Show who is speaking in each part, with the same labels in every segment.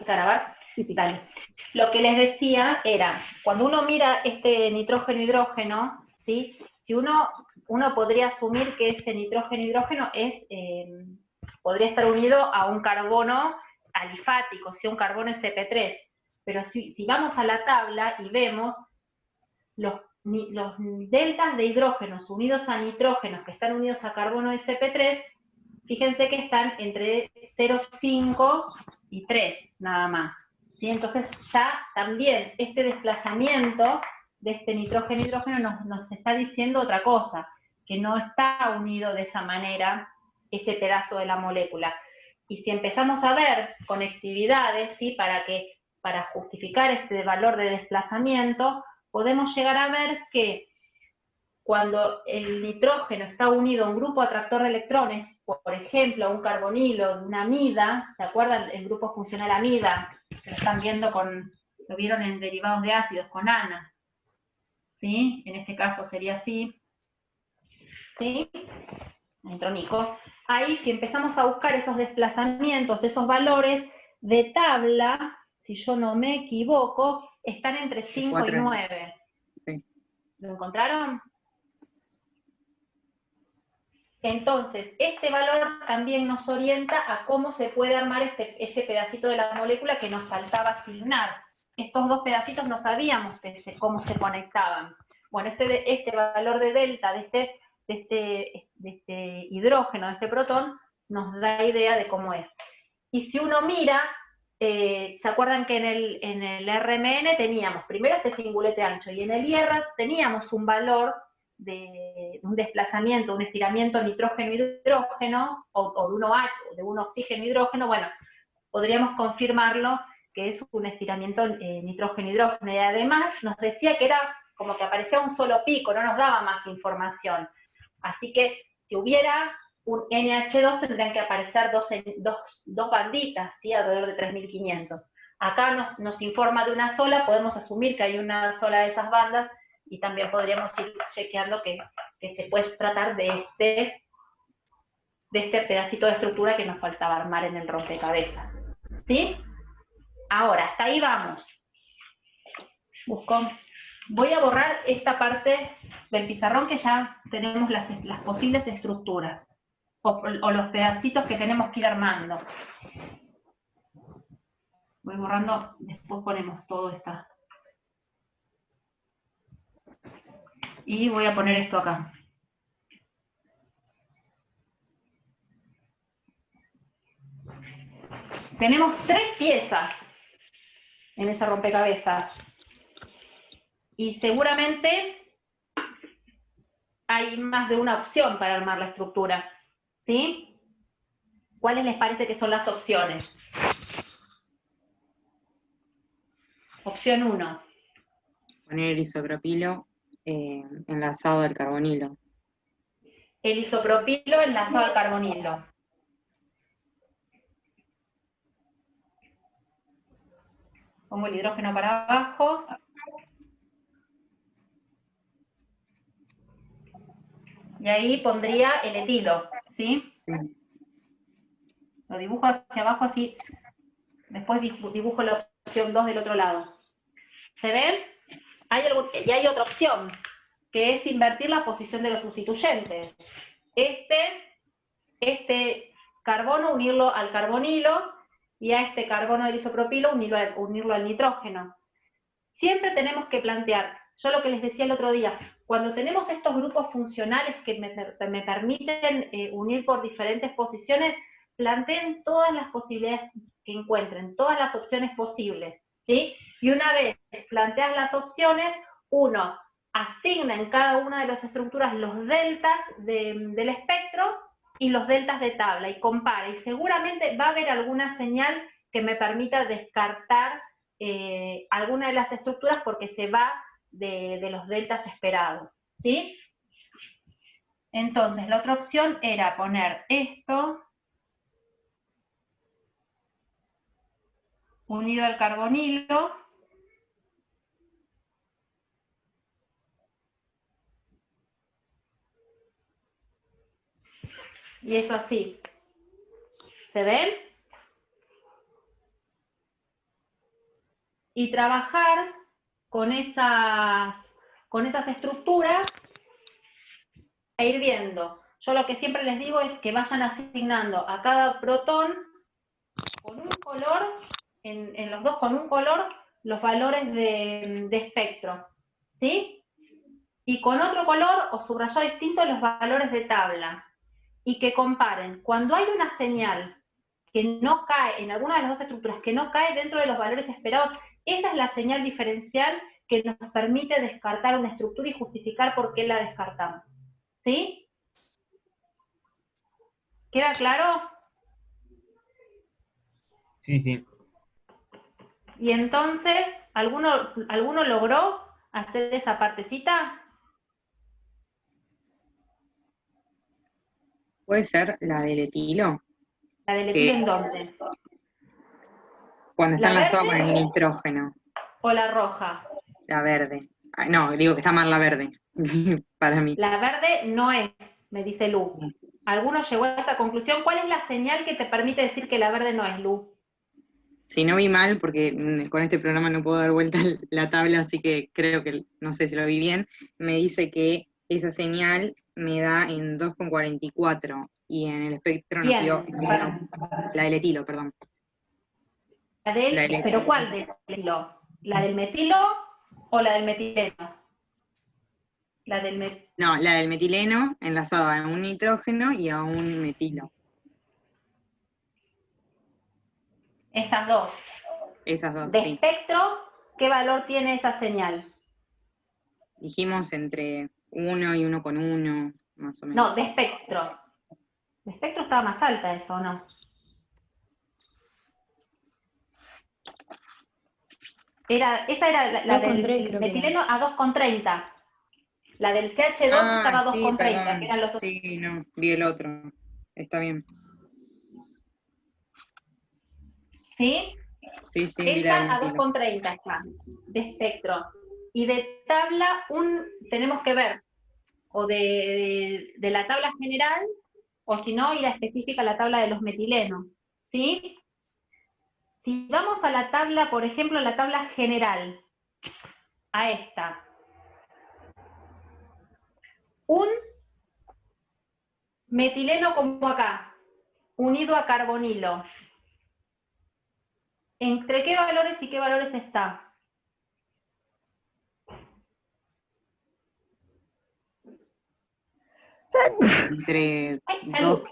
Speaker 1: grabar?
Speaker 2: Sí, sí.
Speaker 1: Dale. Lo que les decía era, cuando uno mira este nitrógeno-hidrógeno, ¿sí? Si uno podría asumir que ese nitrógeno-hidrógeno podría estar unido a un carbono alifático, ¿sí? Un carbono sp3. Pero si vamos a la tabla y vemos los deltas de hidrógenos unidos a nitrógenos que están unidos a carbono sp3, fíjense que están entre 0,5 y 3 nada más. ¿Sí? Entonces ya también este desplazamiento de este nitrógeno-hidrógeno nos está diciendo otra cosa, que no está unido de esa manera ese pedazo de la molécula. Y si empezamos a ver conectividades, ¿sí? Para justificar este valor de desplazamiento, podemos llegar a ver que cuando el nitrógeno está unido a un grupo atractor de electrones, por ejemplo, a un carbonilo de una amida, ¿se acuerdan el grupo funcional amida? Que lo están viendo lo vieron en derivados de ácidos con ANA. ¿Sí? En este caso sería así. ¿Sí? Entró Nico. Ahí, si empezamos a buscar esos desplazamientos, esos valores de tabla, si yo no me equivoco, están entre 5 y 9.
Speaker 2: Sí.
Speaker 1: ¿Lo encontraron? Entonces, este valor también nos orienta a cómo se puede armar ese pedacito de la molécula que nos faltaba asignar. Estos dos pedacitos no sabíamos cómo se conectaban. Bueno, este valor de delta de este hidrógeno, de este protón, nos da idea de cómo es. Y si uno mira, ¿se acuerdan que en el RMN teníamos primero este cingulete ancho y en el IR teníamos un valor de un desplazamiento, un estiramiento nitrógeno-hidrógeno, o de 1 H, o de un oxígeno-hidrógeno? Bueno, podríamos confirmarlo que es un estiramiento nitrógeno-hidrógeno, y además nos decía que era como que aparecía un solo pico, no nos daba más información. Así que si hubiera un NH2 tendrían que aparecer dos banditas, ¿sí? Alrededor de 3500. Acá nos informa de una sola, podemos asumir que hay una sola de esas bandas, y también podríamos ir chequeando que se puede tratar de este pedacito de estructura que nos faltaba armar en el rompecabezas. ¿Sí? Ahora, hasta ahí vamos. Voy a borrar esta parte del pizarrón que ya tenemos las posibles estructuras, o los pedacitos que tenemos que ir armando. Voy borrando, después ponemos todo esto. Y voy a poner esto acá. Tenemos 3 piezas en ese rompecabezas. Y seguramente hay más de una opción para armar la estructura. ¿Sí? ¿Cuáles les parece que son las opciones? Opción 1.
Speaker 2: Poner el isopropilo enlazado al carbonilo.
Speaker 1: El isopropilo enlazado al carbonilo. Pongo el hidrógeno para abajo. Y ahí pondría el etilo, ¿sí? Lo dibujo hacia abajo así. Después dibujo la opción 2 del otro lado. ¿Se ven? Y hay otra opción, que es invertir la posición de los sustituyentes. Este carbono unirlo al carbonilo, y a este carbono del isopropilo unirlo al nitrógeno. Siempre tenemos que plantear, yo lo que les decía el otro día, cuando tenemos estos grupos funcionales que me permiten unir por diferentes posiciones, planteen todas las posibilidades que encuentren, todas las opciones posibles, ¿sí? Y una vez planteas las opciones, uno asigna en cada una de las estructuras los deltas del espectro y los deltas de tabla, y compara, y seguramente va a haber alguna señal que me permita descartar alguna de las estructuras porque se va de los deltas esperados, ¿sí? Entonces, la otra opción era poner esto unido al carbonilo, y eso así. ¿Se ven? y trabajar con esas estructuras e ir viendo. Yo lo que siempre les digo es que vayan asignando a cada protón con un color, en los dos con un color, los valores de espectro, ¿sí? Y con otro color o subrayado distinto los valores de tabla. Y que comparen. Cuando hay una señal que no cae en alguna de las dos estructuras, que no cae dentro de los valores esperados, esa es la señal diferencial que nos permite descartar una estructura y justificar por qué la descartamos. ¿Sí? ¿Queda claro?
Speaker 3: Sí, sí.
Speaker 1: Y entonces, ¿alguno logró hacer esa partecita?
Speaker 2: Puede ser la del etilo,
Speaker 1: ¿La del
Speaker 2: que
Speaker 1: etilo en dónde?
Speaker 2: cuando está
Speaker 1: ¿La
Speaker 2: enlazado con el
Speaker 1: verde
Speaker 2: nitrógeno,
Speaker 1: o la roja?
Speaker 2: la verde. Ay, no, digo que está mal la verde, para mí.
Speaker 1: La verde no es, me dice Lu. ¿Alguno llegó a esa conclusión? ¿Cuál es la señal que te permite decir que la verde no es, Lu?
Speaker 2: Si no vi mal, porque con este programa no puedo dar vuelta la tabla, así que creo que, no sé si lo vi bien, me dice que esa señal me da en 2,44 y en el espectro nos
Speaker 1: Bien,
Speaker 2: dio la del etilo, perdón.
Speaker 1: ¿pero cuál del etilo? ¿La del metilo o la del metileno?
Speaker 2: No, la del metileno enlazada a un nitrógeno y a un metilo.
Speaker 1: Esas dos.
Speaker 2: Esas dos,
Speaker 1: De
Speaker 2: sí.
Speaker 1: espectro, ¿qué valor tiene esa señal?
Speaker 2: Dijimos entre 1 y 1,1, más o menos.
Speaker 1: No, de espectro. De espectro estaba más alta eso, ¿o no? Esa era la del metileno a 2,30. La del CH2 estaba a 2,30, que eran los dos.
Speaker 2: Sí, no, vi el otro. Está bien.
Speaker 1: ¿Sí?
Speaker 2: Sí, sí, vi la del
Speaker 1: Esa a
Speaker 2: metilo.
Speaker 1: 2,30 está, de espectro. Y de tabla, tenemos que ver, o de la tabla general, o si no, ir a específica la tabla de los metilenos. ¿Sí? Si vamos a la tabla, por ejemplo, la tabla general, a esta. Un metileno como acá, unido a carbonilo. ¿Entre qué valores y qué valores está?
Speaker 2: Entre
Speaker 1: ¡Ay, salud!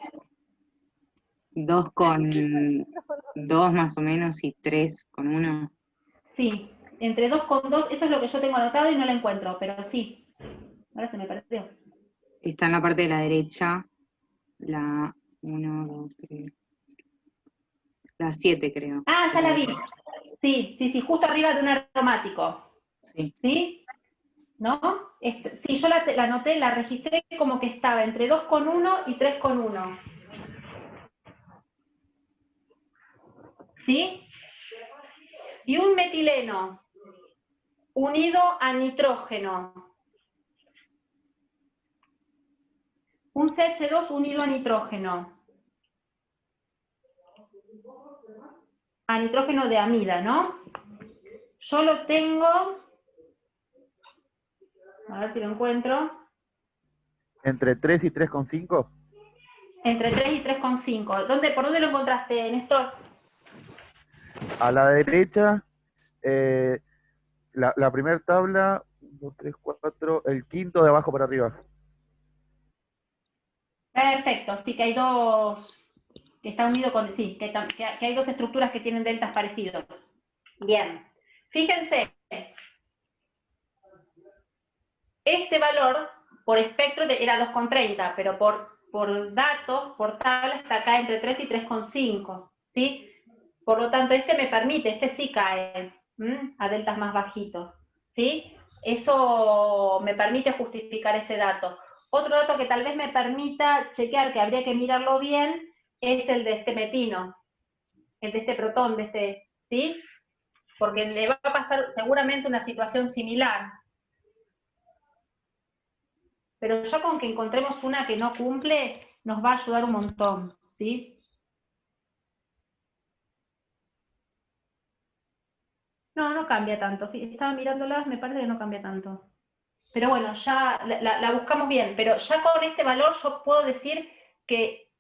Speaker 2: 2,2 más o menos y 3,1.
Speaker 1: Sí, entre 2,2, eso es lo que yo tengo anotado y no la encuentro, pero sí. Ahora se me perdió.
Speaker 2: Está en la parte de la derecha, la 1, 2, 3, la 7 creo.
Speaker 1: Ah, ya la vi. Sí, sí, sí, justo arriba de un aromático.
Speaker 2: Sí.
Speaker 1: ¿Sí? ¿No? Sí, yo la anoté, la registré como que estaba entre 2,1 y 3,1. ¿Sí? Y un metileno unido a nitrógeno. Un CH2 unido a nitrógeno. A nitrógeno de amida, ¿no? Yo lo tengo, a ver si lo encuentro.
Speaker 3: ¿Entre 3 y 3,5?
Speaker 1: Entre 3 y 3,5. ¿Por dónde lo encontraste, Néstor?
Speaker 3: A la derecha, la primera tabla, 1, 2, 3, 4, el quinto de abajo para arriba.
Speaker 1: Perfecto, sí que hay dos, que está unido con, sí, que hay dos estructuras que tienen deltas parecidos. Bien, fíjense, este valor por espectro era 2,30, pero por datos, por tabla, está acá entre 3 y 3,5, ¿sí? Por lo tanto, me permite, sí cae a deltas más bajitos, ¿sí? Eso me permite justificar ese dato. Otro dato que tal vez me permita chequear, que habría que mirarlo bien, es el de este metino, el de este protón, ¿sí? Porque le va a pasar seguramente una situación similar. Pero ya con que encontremos una que no cumple, nos va a ayudar un montón, ¿sí? No, no cambia tanto. Estaba mirándolas, me parece que no cambia tanto. Pero bueno, ya la buscamos bien. Pero ya con este valor yo puedo decir que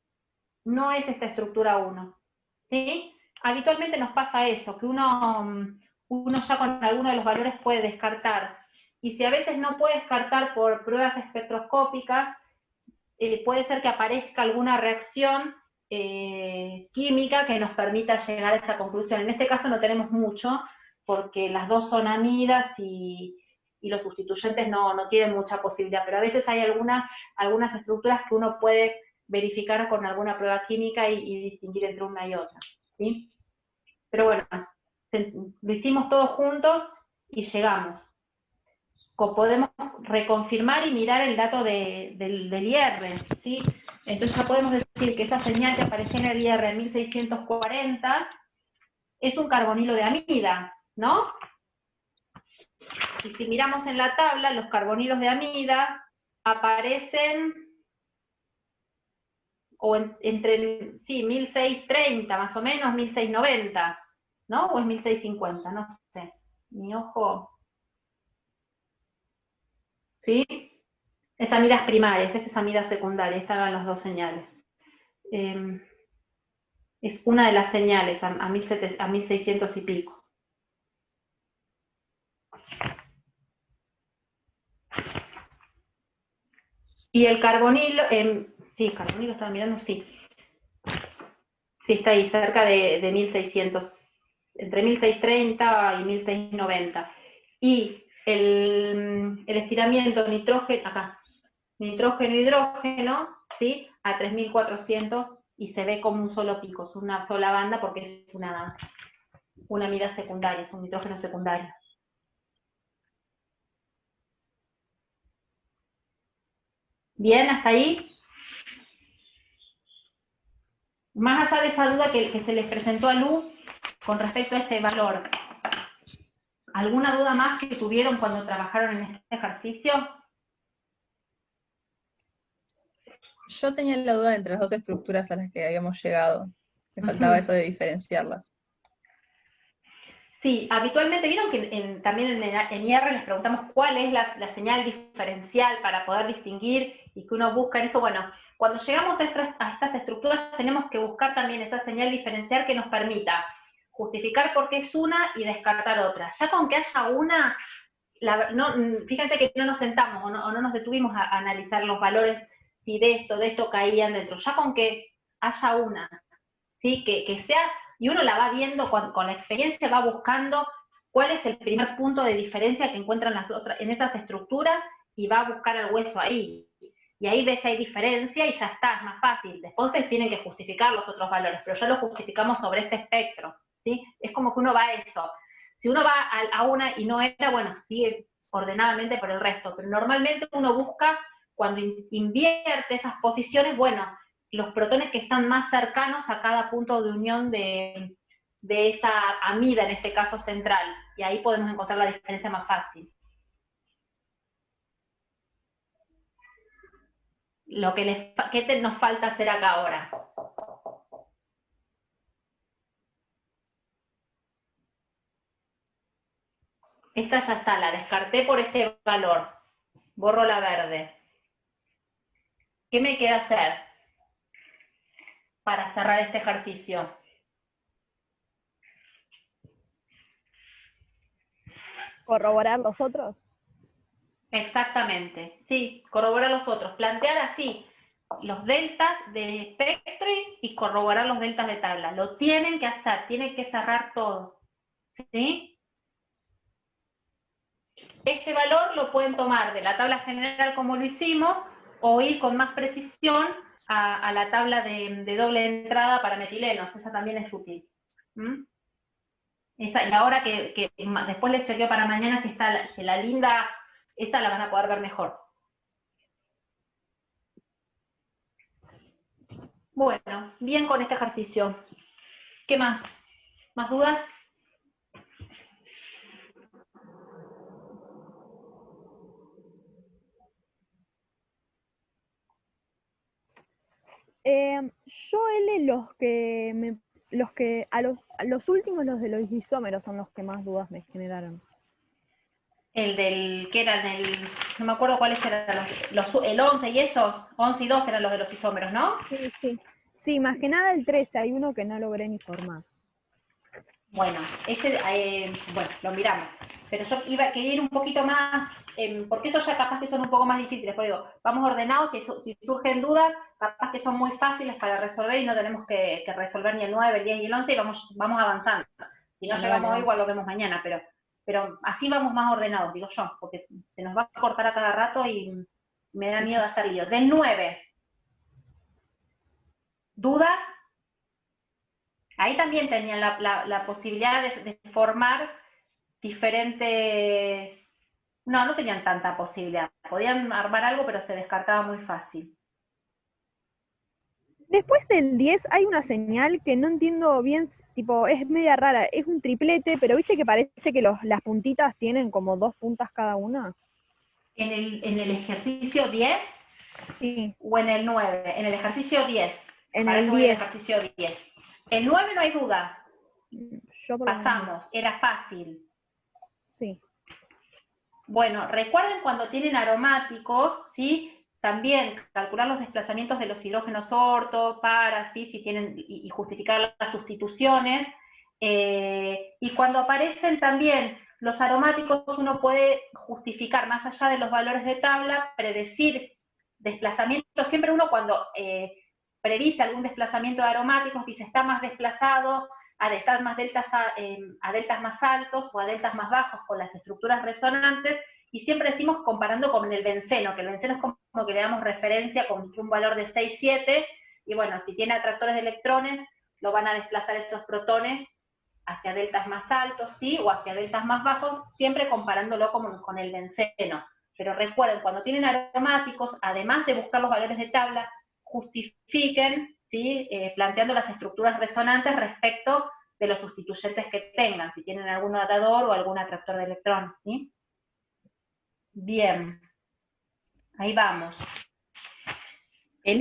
Speaker 1: no es esta estructura 1. ¿Sí? Habitualmente nos pasa eso, que uno ya con alguno de los valores puede descartar. Y si a veces no puede descartar por pruebas espectroscópicas, puede ser que aparezca alguna reacción química que nos permita llegar a esa conclusión. En este caso no tenemos mucho, porque las dos son amidas y los sustituyentes no tienen mucha posibilidad, pero a veces hay algunas estructuras que uno puede verificar con alguna prueba química y distinguir entre una y otra, ¿sí? Pero bueno, lo hicimos todos juntos y llegamos. Podemos reconfirmar y mirar el dato del IR, ¿sí? Entonces ya podemos decir que esa señal que apareció en el IR en 1640 es un carbonilo de amida, ¿no? Y si miramos en la tabla, los carbonilos de amidas aparecen entre, sí, 1630 más o menos, 1690, ¿no? O es 1650, no sé. Mi ojo. ¿Sí? Es amidas primarias, esta es amida secundaria, estas eran las dos señales. Es una de las señales a 1600 y pico. Y el carbonilo, sí, el carbonilo estaba mirando, sí. Sí, está ahí, cerca de 1600, entre 1630 y 1690. Y el estiramiento nitrógeno, acá, nitrógeno-hidrógeno, ¿sí? A 3400 y se ve como un solo pico, es una sola banda porque es una amida secundaria, es un nitrógeno secundario. ¿Bien hasta ahí? Más allá de esa duda que se les presentó a Lu con respecto a ese valor, ¿alguna duda más que tuvieron cuando trabajaron en este ejercicio?
Speaker 4: Yo tenía la duda entre las dos estructuras a las que habíamos llegado. Me faltaba eso de diferenciarlas.
Speaker 1: Sí, habitualmente vieron que también en IR les preguntamos cuál es la señal diferencial para poder distinguir y que uno busca en eso. Bueno, cuando llegamos a estas estructuras tenemos que buscar también esa señal diferencial que nos permita justificar por qué es una y descartar otra. Ya con que haya una, fíjense que no nos sentamos o no nos detuvimos a analizar los valores, si de esto caían dentro. Ya con que haya una, ¿sí? Que sea, y uno la va viendo con la experiencia, va buscando cuál es el primer punto de diferencia que encuentran las otras, en esas estructuras y va a buscar el hueso ahí. Y ahí ves si hay diferencia y ya está, es más fácil. Después se tienen que justificar los otros valores, pero ya lo justificamos sobre este espectro, ¿sí? Es como que uno va a eso. Si uno va a una y no era, bueno, sigue ordenadamente por el resto, pero normalmente uno busca, cuando invierte esas posiciones, bueno, los protones que están más cercanos a cada punto de unión de esa amida, en este caso central, y ahí podemos encontrar la diferencia más fácil. ¿Qué nos falta hacer acá ahora? Esta ya está, la descarté por este valor. Borro la verde. ¿Qué me queda hacer para cerrar este ejercicio?
Speaker 5: ¿Corroborar los otros?
Speaker 1: Exactamente, sí, corroborar los otros. Plantear así los deltas de espectro y corroborar los deltas de tabla. Lo tienen que hacer, tienen que cerrar todo. ¿Sí? Este valor lo pueden tomar de la tabla general como lo hicimos o ir con más precisión a la tabla de doble entrada para metilenos. Esa también es útil. Y ahora que después les chequeo para mañana si la linda, esa la van a poder ver mejor. Bueno, bien con este ejercicio. ¿Qué más? ¿Más dudas?
Speaker 5: Yo, L, los que me los últimos, los de los isómeros, son los que más dudas me generaron.
Speaker 1: Que eran no me acuerdo cuáles eran el 11 y esos, 11 y 12 eran los de los isómeros, ¿no?
Speaker 5: Sí. Sí, más que nada el 13, hay uno que no logré ni formar.
Speaker 1: Bueno, bueno, lo miramos. Pero yo quería ir un poquito más, porque esos ya capaz que son un poco más difíciles, pero digo, vamos ordenados, si surgen dudas, capaz que son muy fáciles para resolver y no tenemos que resolver ni el 9, el 10 y el 11 y vamos avanzando. Si no llegamos hoy, igual lo vemos mañana, pero así vamos más ordenados, digo yo, porque se nos va a cortar a cada rato y me da miedo hacer lío. Del 9, ¿dudas? Ahí también tenían la posibilidad de formar diferentes... No tenían tanta posibilidad. Podían armar algo, pero se descartaba muy fácil.
Speaker 5: Después del 10 hay una señal que no entiendo bien, tipo, es media rara, es un triplete, pero viste que parece que las puntitas tienen como 2 puntas cada una.
Speaker 1: ¿En el ejercicio 10?
Speaker 5: Sí.
Speaker 1: ¿O en el 9? En el ejercicio 10.
Speaker 5: En
Speaker 1: Para
Speaker 5: el
Speaker 1: el
Speaker 5: 10.
Speaker 1: ejercicio 10. El 9 no hay dudas. Pasamos, era fácil.
Speaker 5: Sí.
Speaker 1: Bueno, recuerden cuando tienen aromáticos, ¿sí? También calcular los desplazamientos de los hidrógenos orto, para, ¿sí? Si tienen, y justificar las sustituciones. Y cuando aparecen también los aromáticos, uno puede justificar, más allá de los valores de tabla, predecir desplazamientos. Siempre uno cuando predice algún desplazamiento de aromáticos, dice está más desplazado a estar más deltas a deltas más altos o a deltas más bajos con las estructuras resonantes, y siempre decimos comparando con el benceno, que el benceno es como que le damos referencia con un valor de 6, 7, y bueno, si tiene atractores de electrones, lo van a desplazar esos protones hacia deltas más altos, ¿sí? O hacia deltas más bajos, siempre comparándolo con el benceno. Pero recuerden, cuando tienen aromáticos, además de buscar los valores de tabla, justifiquen, ¿sí? Planteando las estructuras resonantes respecto de los sustituyentes que tengan, si tienen algún atador o algún atractor de electrones, ¿sí? Bien, ahí vamos.
Speaker 2: ¿te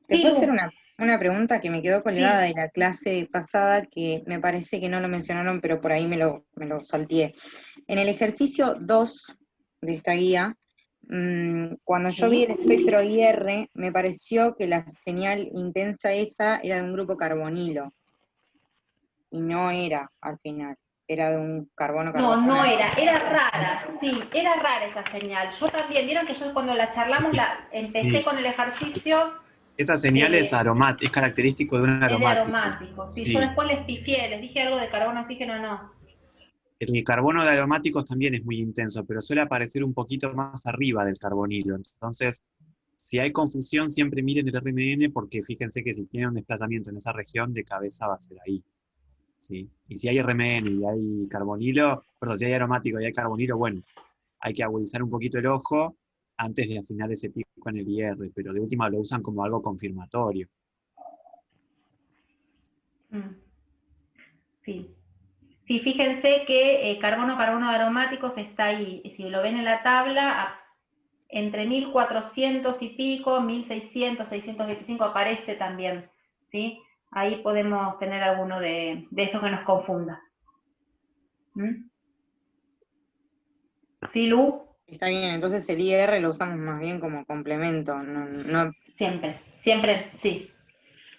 Speaker 1: Sí,
Speaker 2: puedo hacer una pregunta que me quedó colgada
Speaker 1: Sí.
Speaker 2: de la clase pasada, que me parece que no lo mencionaron, pero por ahí me lo salteé? En el ejercicio 2 de esta guía, cuando yo vi el espectro IR, me pareció que la señal intensa esa era de un grupo carbonilo, y no era al final, era de un carbono carbonato.
Speaker 1: No era rara, sí, era rara esa señal. Yo también, vieron que yo cuando la charlamos, empecé con el ejercicio.
Speaker 6: Esa señal es aromática, es característico de un aromático.
Speaker 1: Es de aromático, sí. Yo después les pifié, les dije algo de carbono, oxígeno, no.
Speaker 6: El carbono de aromáticos también es muy intenso, pero suele aparecer un poquito más arriba del carbonilo. Entonces, si hay confusión, siempre miren el RMN, porque fíjense que si tiene un desplazamiento en esa región, de cabeza va a ser ahí. ¿Sí? Y si hay RMN y hay carbonilo, perdón, si hay aromático y hay carbonilo, bueno, hay que agudizar un poquito el ojo antes de asignar ese pico en el IR, pero de última lo usan como algo confirmatorio.
Speaker 1: Sí. Sí, fíjense que carbono de aromáticos está ahí. Si lo ven en la tabla, entre 1400 y pico, 1600, 625 aparece también, ¿sí? Ahí podemos tener alguno de esos que nos confunda. ¿Sí, Lu?
Speaker 2: Está bien, entonces el IR lo usamos más bien como complemento. No...
Speaker 1: Siempre, sí.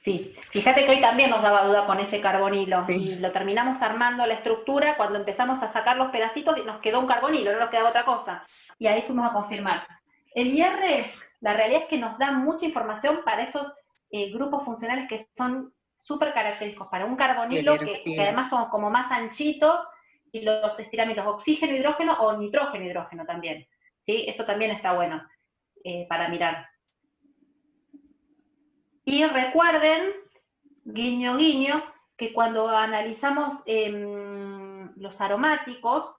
Speaker 1: Sí, fíjate que hoy también nos daba duda con ese carbonilo,
Speaker 2: Sí.
Speaker 1: Y lo terminamos armando la estructura, cuando empezamos a sacar los pedacitos nos quedó un carbonilo, no nos quedaba otra cosa, y ahí fuimos a confirmar. El IR, la realidad es que nos da mucha información para esos grupos funcionales que son súper característicos, para un carbonilo que además son como más anchitos, y los estiramientos oxígeno-hidrógeno o nitrógeno-hidrógeno también, ¿sí? Eso también está bueno para mirar. Y recuerden, guiño guiño, que cuando analizamos los aromáticos,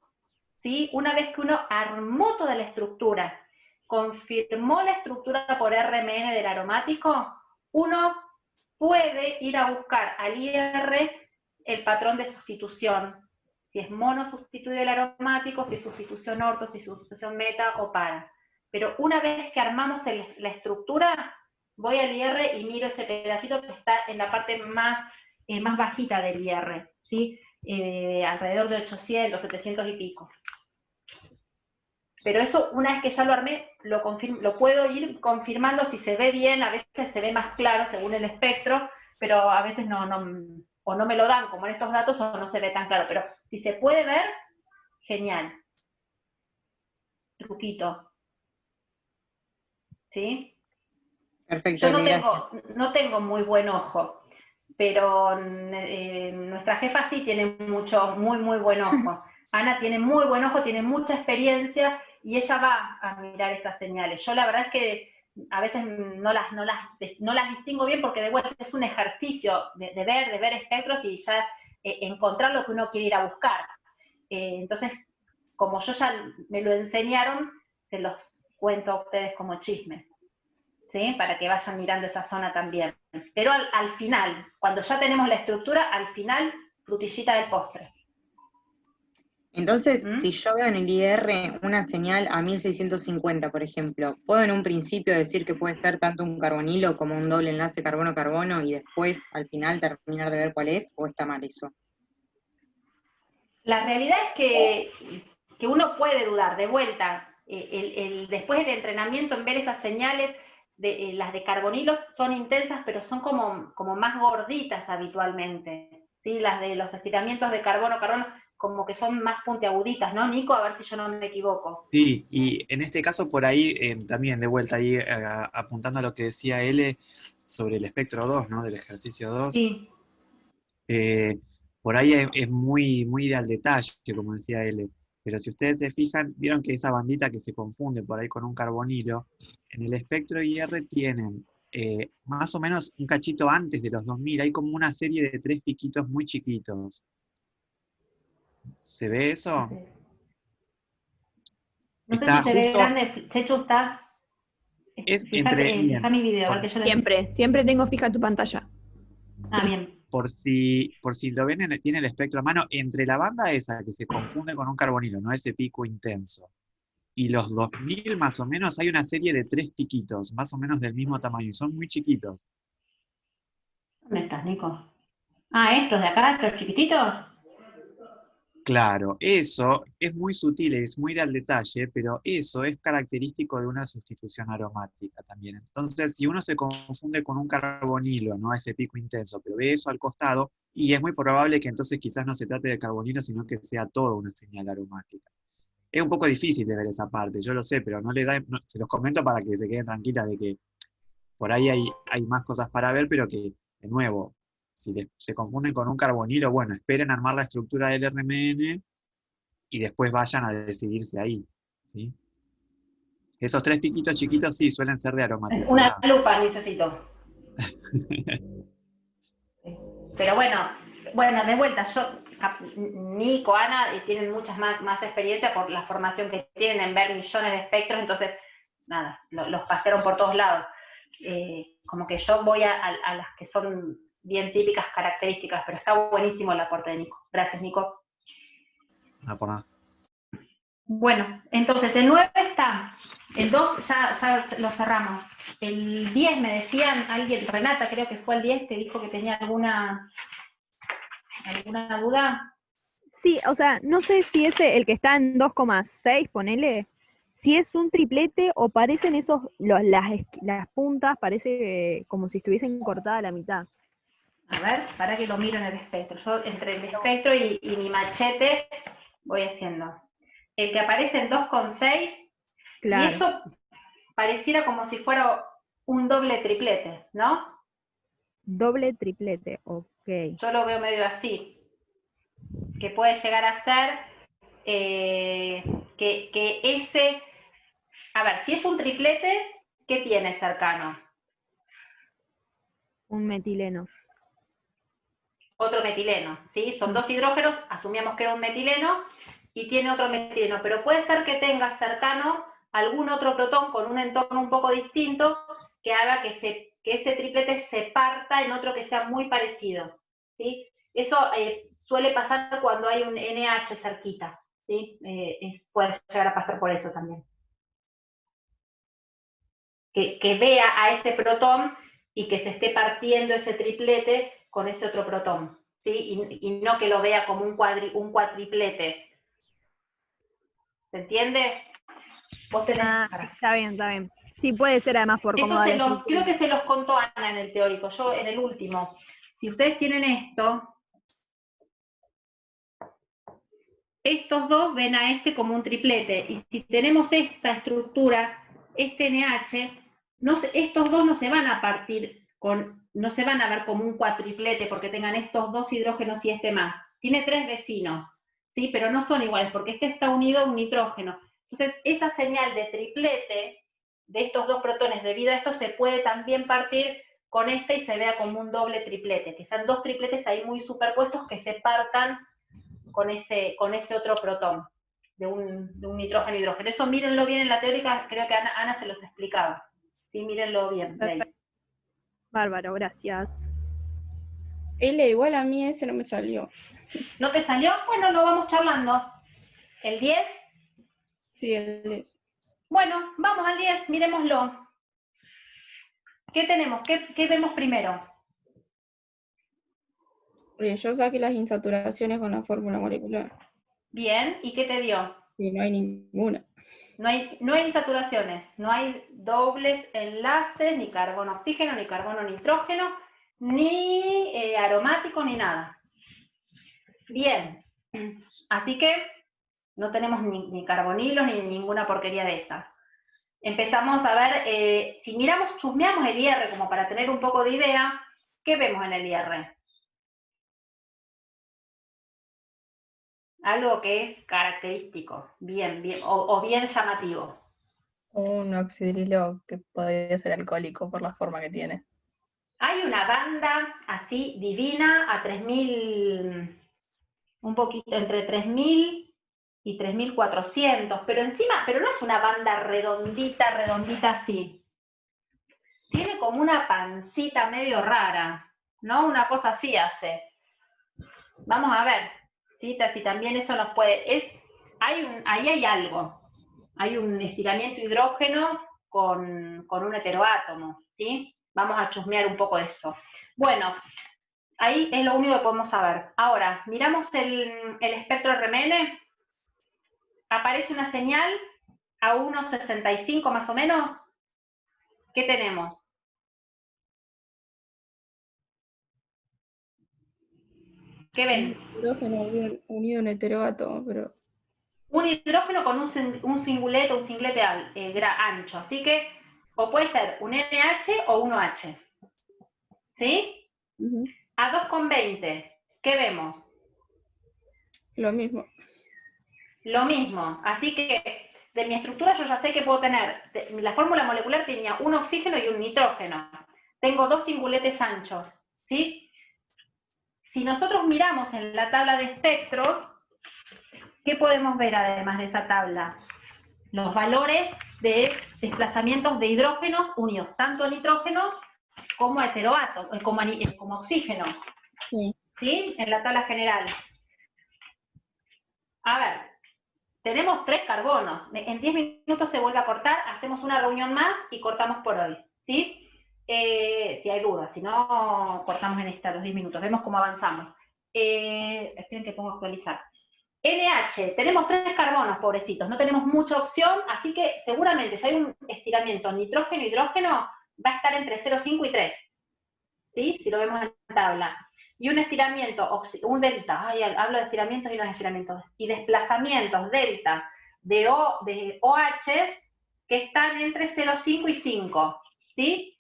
Speaker 1: ¿sí? Una vez que uno armó toda la estructura, confirmó la estructura por RMN del aromático, uno puede ir a buscar al IR el patrón de sustitución. Si es mono sustituido el aromático, si es sustitución orto, si es sustitución meta o para. Pero una vez que armamos la estructura, voy al IR y miro ese pedacito que está en la parte más más bajita del IR, ¿sí? Alrededor de 800, 700 y pico. Pero eso, una vez que ya lo armé, lo puedo ir confirmando si se ve bien, a veces se ve más claro según el espectro, pero a veces o no me lo dan como en estos datos o no se ve tan claro. Pero si se puede ver, genial. Truquito. ¿Sí?
Speaker 2: Perfecto,
Speaker 1: Yo
Speaker 2: gracias.
Speaker 1: no tengo muy buen ojo, pero nuestra jefa sí tiene muy, muy buen ojo. Ana tiene muy buen ojo, tiene mucha experiencia y ella va a mirar esas señales. Yo la verdad es que a veces no las distingo bien porque de vuelta es un ejercicio de ver espectros y ya encontrar lo que uno quiere ir a buscar. Entonces, como yo ya me lo enseñaron, se los cuento a ustedes como chisme, ¿sí? Para que vayan mirando esa zona también. Pero al final, cuando ya tenemos la estructura, al final, frutillita del postre.
Speaker 2: Entonces, si yo veo en el IR una señal a 1650, por ejemplo, ¿puedo en un principio decir que puede ser tanto un carbonilo como un doble enlace carbono-carbono y después, al final, terminar de ver cuál es, o está mal eso?
Speaker 1: La realidad es que uno puede dudar, de vuelta, después del entrenamiento en ver esas señales, las de carbonilos son intensas, pero son como más gorditas habitualmente, ¿sí? Las de los estiramientos de carbono-carbono, como que son más puntiaguditas, ¿no, Nico? A ver si yo no me equivoco.
Speaker 6: Sí, y en este caso por ahí, también de vuelta ahí, apuntando a lo que decía L sobre el espectro 2, ¿no? Del ejercicio 2,
Speaker 1: Sí.
Speaker 6: por ahí es muy, muy al detalle, como decía L. Pero si ustedes se fijan, vieron que esa bandita que se confunde por ahí con un carbonilo, en el espectro IR tienen más o menos un cachito antes de los 2000, hay como una serie de 3 piquitos muy chiquitos. ¿Se ve eso?
Speaker 1: No sé
Speaker 6: Está
Speaker 1: si se ve
Speaker 6: justo,
Speaker 1: grande, Chechu, estás...
Speaker 6: es
Speaker 1: Fíjate,
Speaker 6: entre,
Speaker 1: fija
Speaker 6: bien,
Speaker 1: mi video, a ver
Speaker 6: por,
Speaker 1: que yo lo...
Speaker 5: Siempre tengo fija tu pantalla.
Speaker 1: Ah, bien.
Speaker 6: por si lo ven, tiene el espectro a mano, entre la banda esa que se confunde con un carbonilo, no ese pico intenso, y los 2000 más o menos, hay una serie de 3 piquitos, más o menos del mismo tamaño, y son muy chiquitos.
Speaker 1: ¿Dónde estás, Nico? Ah, estos de acá, estos chiquititos.
Speaker 6: Claro, eso es muy sutil, es muy al detalle, pero eso es característico de una sustitución aromática también. Entonces, si uno se confunde con un carbonilo, no ese pico intenso, pero ve eso al costado, y es muy probable que entonces quizás no se trate de carbonilo, sino que sea toda una señal aromática. Es un poco difícil de ver esa parte, yo lo sé, pero se los comento para que se queden tranquilas de que por ahí hay más cosas para ver, pero que, de nuevo, si se confunden con un carbonilo, bueno, esperen armar la estructura del RMN y después vayan a decidirse ahí, ¿sí? Esos 3 piquitos chiquitos sí suelen ser de
Speaker 1: Una
Speaker 6: aromaticidad.
Speaker 1: lupa necesito. Pero bueno, de vuelta, Nico, Ana, tienen muchas más experiencia por la formación que tienen en ver millones de espectros, entonces, nada, los pasaron por todos lados. Como que yo voy a las que son bien típicas características, pero está buenísimo el aporte de Nico. Gracias, Nico.
Speaker 6: No, por nada.
Speaker 1: Bueno, entonces el 9 está, el 2 ya lo cerramos. El 10 me decían, Renata creo que fue el 10 que dijo que tenía alguna duda.
Speaker 5: Sí, o sea, no sé si ese, el que está en 2,6, ponele, si es un triplete o parecen las puntas, parece como si estuviesen cortadas a la mitad.
Speaker 1: A ver, para que lo miro en el espectro. Yo entre el espectro y mi machete voy haciendo. El que aparece en 2,6,
Speaker 5: Claro.
Speaker 1: y eso pareciera como si fuera un doble triplete, ¿no?
Speaker 5: Doble triplete, ok.
Speaker 1: Yo lo veo medio así, que puede llegar a ser que ese... A ver, si es un triplete, ¿qué tiene cercano?
Speaker 5: Un metileno.
Speaker 1: Otro metileno, ¿sí? Son dos hidrógenos, asumíamos que era un metileno, y tiene otro metileno, pero puede ser que tenga cercano algún otro protón con un entorno un poco distinto que haga que ese triplete se parta en otro que sea muy parecido, ¿sí? Eso suele pasar cuando hay un NH cerquita, ¿sí? Puede llegar a pasar por eso también. Que vea a ese protón y que se esté partiendo ese triplete con ese otro protón, ¿sí? Y no que lo vea como un cuatriplete. ¿Se entiende? Vos tenés...
Speaker 5: Está bien, está bien. Sí, puede ser además por cómo da la estructura.
Speaker 1: Creo que se los contó Ana en el teórico, yo en el último. Si ustedes tienen esto, estos dos ven a este como un triplete, y si tenemos esta estructura, este NH, estos dos no se van a partir no se van a ver como un cuatriplete porque tengan estos dos hidrógenos y este más. Tiene 3 vecinos, ¿sí? Pero no son iguales porque este está unido a un nitrógeno. Entonces, esa señal de triplete de estos dos protones debido a esto se puede también partir con este y se vea como un doble triplete, que sean 2 tripletes ahí muy superpuestos que se partan con ese otro protón de un nitrógeno-hidrógeno. Eso mírenlo bien en la teórica, creo que Ana se los explicaba. Sí, mírenlo bien.
Speaker 5: Bárbaro, gracias.
Speaker 7: Igual a mí ese no me salió.
Speaker 1: ¿No te salió? Bueno, lo vamos charlando. ¿El 10?
Speaker 7: Sí, el 10.
Speaker 1: Bueno, vamos al 10, miremoslo. ¿Qué tenemos? ¿Qué vemos primero?
Speaker 7: Yo saqué las insaturaciones con la fórmula molecular.
Speaker 1: Bien, ¿y qué te dio?
Speaker 7: Y no hay ninguna.
Speaker 1: No hay insaturaciones, no hay dobles enlaces, ni carbono-oxígeno, ni carbono-nitrógeno, ni aromático, ni nada. Bien, así que no tenemos ni carbonilos, ni ninguna porquería de esas. Empezamos a ver, si chusmeamos el IR como para tener un poco de idea, ¿qué vemos en el IR? Algo que es característico, bien, o bien llamativo.
Speaker 4: Un oxidrilo que podría ser alcohólico por la forma que tiene.
Speaker 1: Hay una banda así divina a 3000, un poquito entre 3000 y 3400, pero no es una banda redondita así. Tiene como una pancita medio rara, ¿no? Una cosa así hace. Vamos a ver, si también eso nos puede... ahí hay algo. Hay un estiramiento hidrógeno con un heteroátomo, ¿sí? Vamos a chusmear un poco de eso. Bueno, ahí es lo único que podemos saber. Ahora, miramos el espectro RMN. Aparece una señal a 1,65 más o menos. ¿Qué tenemos? ¿Qué ven?
Speaker 7: Hidrógeno unido en heteroátomo, pero...
Speaker 1: Un hidrógeno con un singlete ancho. Así que, o puede ser un NH o un OH. ¿Sí? A 2,20, ¿qué vemos?
Speaker 7: Lo mismo.
Speaker 1: Lo mismo. Así que, de mi estructura yo ya sé que puedo tener, la fórmula molecular tenía un oxígeno y un nitrógeno. Tengo 2 singuletes anchos. ¿Sí? Si nosotros miramos en la tabla de espectros, ¿qué podemos ver además de esa tabla? Los valores de desplazamientos de hidrógenos unidos, tanto a nitrógeno como a heteroátomo, como oxígeno.
Speaker 7: Sí.
Speaker 1: ¿Sí? En la tabla general. A ver, tenemos 3 carbonos. En 10 minutos se vuelve a cortar, hacemos una reunión más y cortamos por hoy. ¿Sí? Si hay dudas, si no, cortamos en los 10 minutos. Vemos cómo avanzamos. Esperen que pongo a actualizar. NH, tenemos 3 carbonos, pobrecitos, no tenemos mucha opción, así que seguramente si hay un estiramiento nitrógeno-hidrógeno, va a estar entre 0,5 y 3, ¿sí? Si lo vemos en la tabla. Y un estiramiento, un delta, hablo de estiramientos y no de estiramientos, y desplazamientos deltas de OH que están entre 0,5 y 5, ¿sí?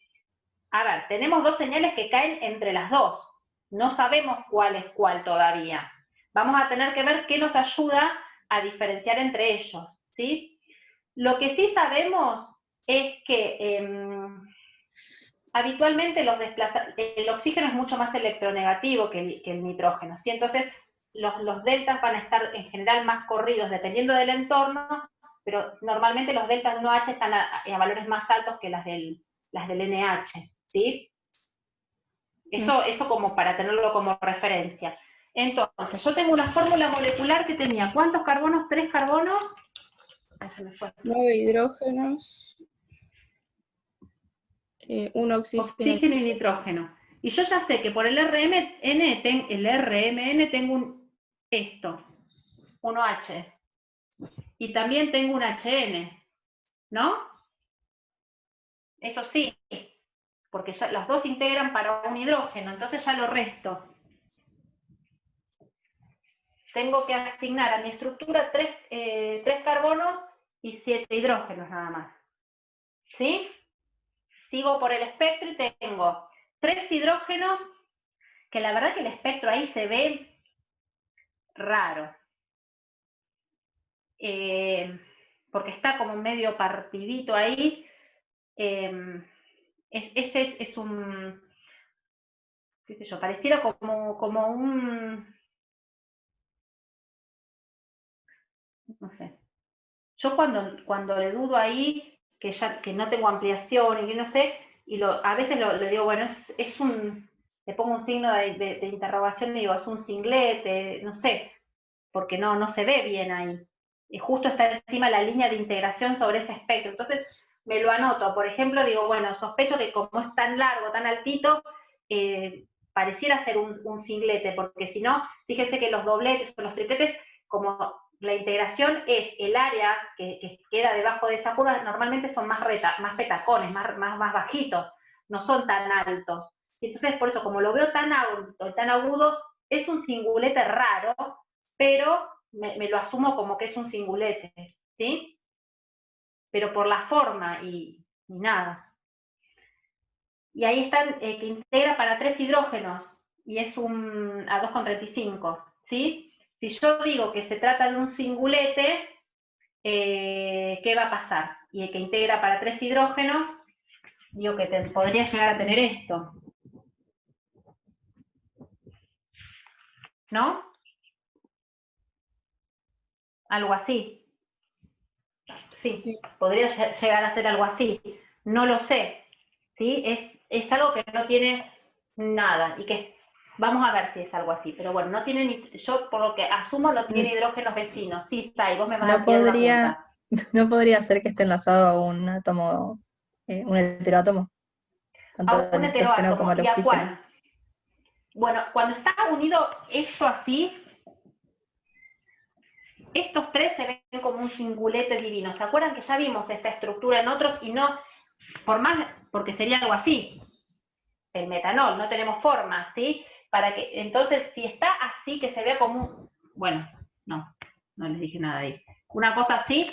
Speaker 1: A ver, tenemos 2 señales que caen entre las dos, no sabemos cuál es cuál todavía. Vamos a tener que ver qué nos ayuda a diferenciar entre ellos, ¿sí? Lo que sí sabemos es que habitualmente el oxígeno es mucho más electronegativo que el nitrógeno, ¿sí? Entonces, los deltas van a estar en general más corridos dependiendo del entorno, pero normalmente los deltas no H están a valores más altos que las del NH, ¿sí? Eso como para tenerlo como referencia. Entonces, yo tengo una fórmula molecular que tenía, ¿cuántos carbonos? 3 carbonos.
Speaker 7: 9 hidrógenos. Un oxígeno.
Speaker 1: Oxígeno y nitrógeno. Y yo ya sé que por el RMN tengo esto, un OH. Y también tengo un HN, ¿no? Eso sí, porque ya los dos integran para un hidrógeno, entonces ya lo resto. Tengo que asignar a mi estructura 3 carbonos y 7 hidrógenos nada más. ¿Sí? Sigo por el espectro y tengo 3 hidrógenos, que la verdad que el espectro ahí se ve raro. Porque está como medio partidito ahí. Este es un, qué sé yo, pareciera como un, no sé. Yo cuando le dudo ahí, que no tengo ampliación y que no sé, y a veces le digo, bueno, le pongo un signo de interrogación y digo, es un singlete, no sé, porque no se ve bien ahí. Y justo está encima la línea de integración sobre ese espectro. Entonces me lo anoto. Por ejemplo, digo, bueno, sospecho que como es tan largo, tan altito, pareciera ser un singlete, porque si no, fíjense que los dobletes o los tripletes, como la integración es el área que queda debajo de esa curva, normalmente son más petacones, más bajitos, no son tan altos. Y entonces, por eso, como lo veo tan agudo, es un singulete raro, pero me lo asumo como que es un singulete, ¿sí? Pero por la forma y nada. Y ahí están, que integra para 3 hidrógenos, y es un a 2,35, ¿sí? Si yo digo que se trata de un singulete, ¿qué va a pasar? Y el que integra para 3 hidrógenos, digo que podría llegar a tener esto. ¿No? Algo así. Sí, podría llegar a ser algo así. No lo sé. ¿Sí? Es algo que no tiene nada. Y que vamos a ver si es algo así. Pero bueno, no tiene ni. Yo por lo que asumo no tiene hidrógenos vecinos. Sí, Sai, vos me vas a tirar una punta.
Speaker 4: No podría ser que esté enlazado a un átomo, un heteroátomo, tanto
Speaker 1: A un
Speaker 4: al nitrógeno como
Speaker 1: heteroátomo.
Speaker 4: al
Speaker 1: ¿Y a
Speaker 4: oxígeno.
Speaker 1: cuál? Bueno, cuando está unido esto así, estos 3 se ven como un singulete divino. ¿Se acuerdan que ya vimos esta estructura en otros y no, porque sería algo así, el metanol, no tenemos forma, ¿sí? Entonces, si está así, que se vea como un, bueno, no les dije nada ahí. Una cosa así,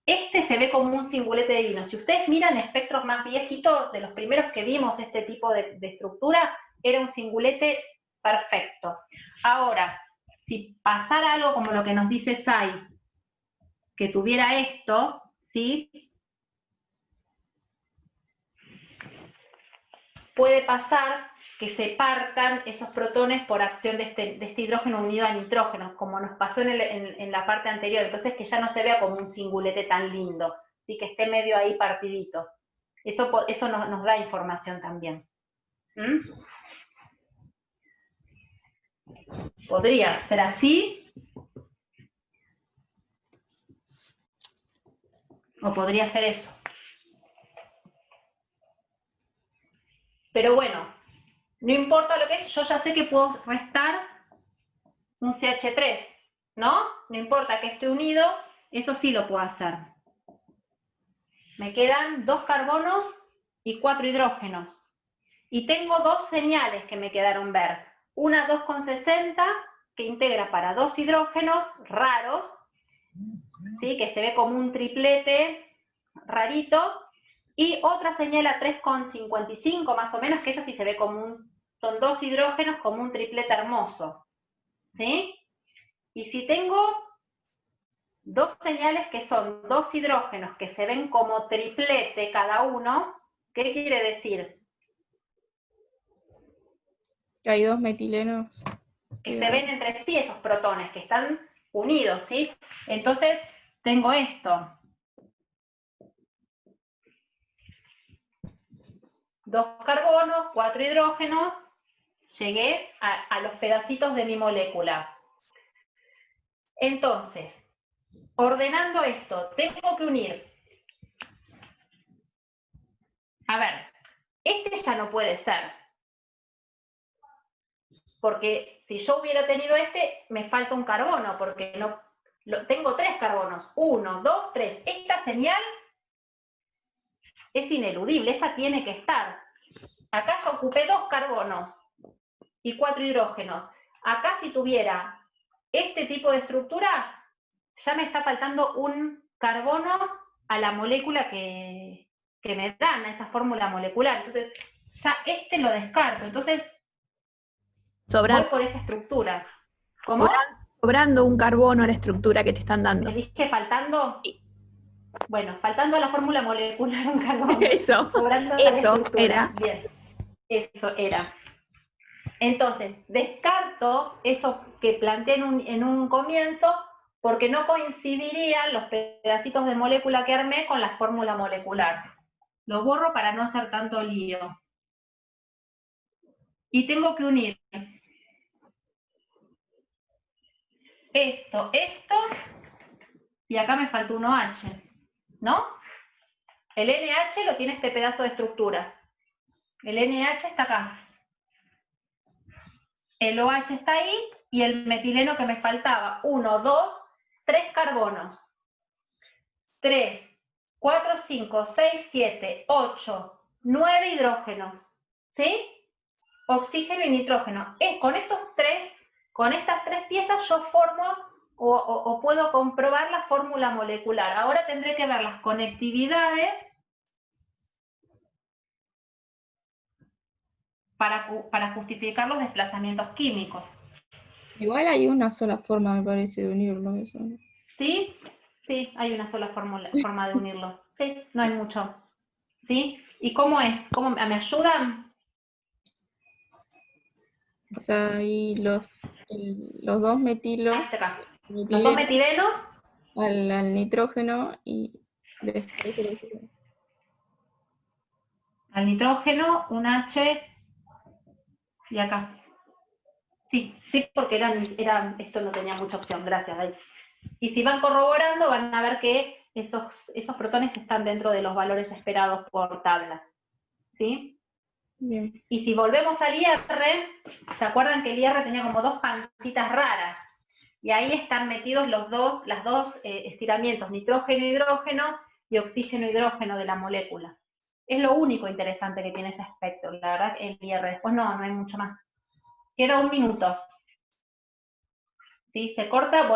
Speaker 1: este se ve como un singulete divino. Si ustedes miran espectros más viejitos, de los primeros que vimos este tipo de estructura, era un singulete perfecto. Ahora, si pasara algo como lo que nos dice Sai, que tuviera esto, ¿sí? Puede pasar que se partan esos protones por acción de este hidrógeno unido a nitrógeno, como nos pasó en la parte anterior. Entonces que ya no se vea como un singulete tan lindo, ¿sí? Que esté medio ahí partidito. Eso nos da información también. ¿Mm? Podría ser así, o podría ser eso. Pero bueno, no importa lo que es, yo ya sé que puedo restar un CH3, ¿no? No importa que esté unido, eso sí lo puedo hacer. Me quedan 2 carbonos y 4 hidrógenos. Y tengo 2 señales que me quedaron ver. Una 2,60 que integra para 2 hidrógenos raros, ¿sí? Que se ve como un triplete rarito. Y otra señal a 3,55 más o menos, que esa sí se ve como son 2 hidrógenos como un triplete hermoso. ¿Sí? Y si tengo 2 señales que son 2 hidrógenos que se ven como triplete cada uno, ¿qué quiere decir?
Speaker 7: Que hay 2 metilenos.
Speaker 1: Que se ven entre sí esos protones, que están unidos, ¿sí? Entonces, tengo esto. 2 carbonos, 4 hidrógenos, llegué a los pedacitos de mi molécula. Entonces, ordenando esto, tengo que unir. A ver, este ya no puede ser. porque si yo hubiera tenido me falta un carbono, porque tengo 3 carbonos, 1, 2, 3. Esta señal es ineludible, esa tiene que estar. Acá ya ocupé 2 carbonos y 4 hidrógenos. Acá si tuviera este tipo de estructura, ya me está faltando un carbono a la molécula que me dan, a esa fórmula molecular. Entonces, ya lo descarto. Entonces, voy por esa estructura. ¿Cómo?
Speaker 8: Sobrando un carbono a la estructura que te están
Speaker 1: ¿Me
Speaker 8: dando.
Speaker 1: dije faltando?
Speaker 8: Sí.
Speaker 1: Bueno, faltando la fórmula molecular un carbono.
Speaker 8: Eso,
Speaker 1: Sobrando
Speaker 8: eso
Speaker 1: la estructura.
Speaker 8: era.
Speaker 1: Bien, eso era. Entonces, descarto eso que planteé en un comienzo, porque no coincidirían los pedacitos de molécula que armé con la fórmula molecular. Lo borro para no hacer tanto lío. Y tengo que unir esto, y acá me falta un OH, ¿no? El NH lo tiene este pedazo de estructura. El NH está acá. El OH está ahí, y el metileno que me faltaba, 1, 2, 3 carbonos. 3, 4, 5, 6, 7, 8, 9 hidrógenos, ¿sí? Oxígeno y nitrógeno. Con estas 3 piezas yo formo o puedo comprobar la fórmula molecular. Ahora tendré que ver las conectividades para justificar los desplazamientos químicos.
Speaker 7: Igual hay una sola forma, me parece, de unirlo. Eso.
Speaker 1: ¿Sí? Sí, hay una sola forma de unirlo. Sí, no hay mucho. ¿Sí? ¿Y cómo es? ¿Me ayudan?
Speaker 7: O sea, ahí los 2 metilos,
Speaker 1: Ahí está acá. Los 2 metilenos.
Speaker 7: al nitrógeno y después el oxígeno.
Speaker 1: Al nitrógeno, un H, y acá. Sí, porque esto no tenía mucha opción, gracias, David. Y si van corroborando, van a ver que esos protones están dentro de los valores esperados por tabla. ¿Sí?
Speaker 7: Bien.
Speaker 1: Y si volvemos al IR, ¿se acuerdan que el IR tenía como 2 pancitas raras? Y ahí están metidos las dos estiramientos, nitrógeno-hidrógeno y oxígeno-hidrógeno de la molécula. Es lo único interesante que tiene ese aspecto, la verdad, el IR. Después no hay mucho más. Queda 1 minuto. ¿Sí? Se corta,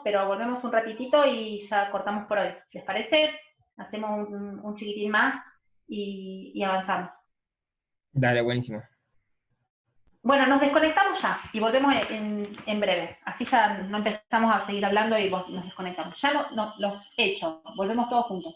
Speaker 1: pero volvemos un ratitito y ya cortamos por hoy. ¿Les parece? Hacemos un chiquitín más y avanzamos.
Speaker 9: Dale, buenísimo.
Speaker 1: Bueno, nos desconectamos ya y volvemos en breve. Así ya no empezamos a seguir hablando y nos desconectamos. Ya los hechos, volvemos todos juntos.